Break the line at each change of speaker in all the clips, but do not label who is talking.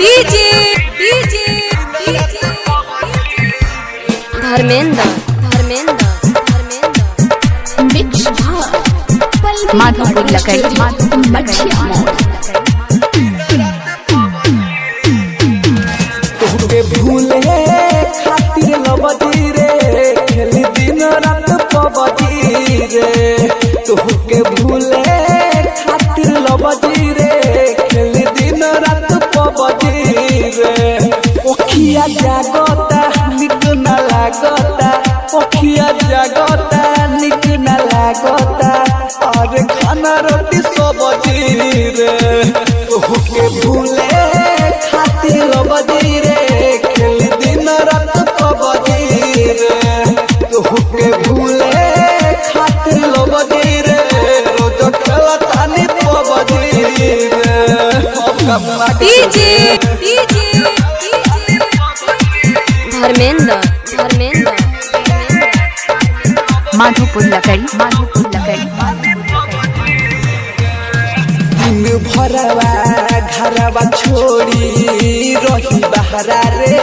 DJ DJ Dharmendra Dharmendra Dharmendra mix
Madhopur लकड़ी
तोहके भूले खातिर लबदी रे खेली दिन रात पबदी रे तोहके भूले खातिर लबदी रे खेली दिन रात पबदी रे ओखिया जागता निक न लागता ओखिया जागता निक न लागता और खाना रोटी सब्जी रे तोहके भूले खातिर लबदी रे खेली दिन रात पबदी रे तोहके भूले खातिर लबदी रे रोज खेलतानी पबदी रे
डीजे डीजे धर्मेंद्र धर्मेंद्र
माधोपुर लकड़ी
दिन भरवा घरवा छोड़ी रही बहरा रे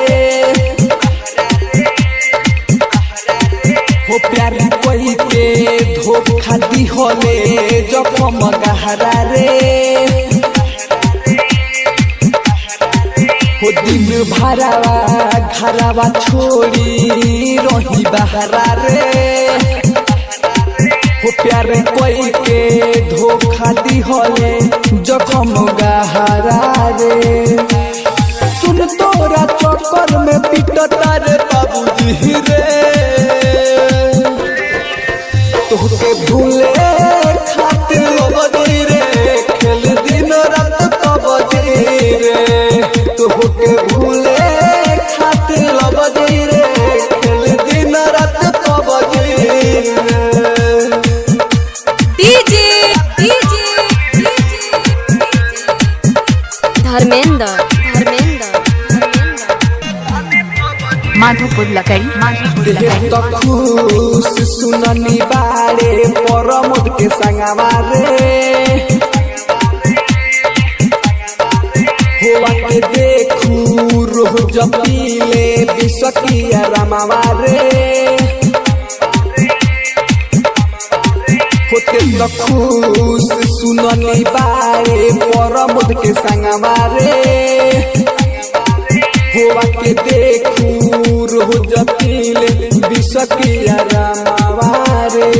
हो प्यार कोई के धोखा दी होले जखम गहरा रे हो दिन भरवा घरवा छोड़ी रही बहरा रे हो प्यार कोई के धोखा दी होले जखम गहरा रे सुन तोरा चक्कर में पिटता रे बाबूजी रे तोहके भूले खातिर लबदी रे खेल दिन रात पबदी रे तोहके भूले खातिर लबदी रे खेल दिन रात पबदी रे
डीजे डीजे धर्मेंद्र धर्मेंद्र
माधोपुर लकड़ी
तो खुश सुननी बारे परमोद के संगवा रे हुआ के देखू रोज पीले बिसकिया रमावा रे होते तो खुश सुननी बारे परमोद के संगवा रे हुआ के देखू रोज पीले बिसकिया रमावा रे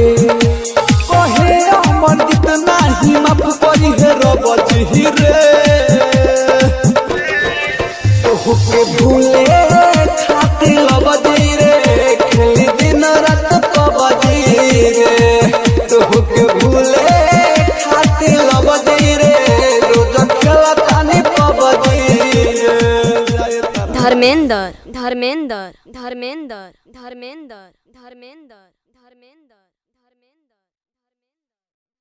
कहे अमर जितना ही माफ करी है रबजी रे तोहके भूले खातिर लबदी रे खेली दिन रात पबदी रे तोहके भूले खातिर लबदी रे रोज खेलतानी पबदी रे
धर्मेंद्र धर्मेंद्र धर्मेंद्र धर्मेंद्र धर्मेंद्र धर्मेंद्र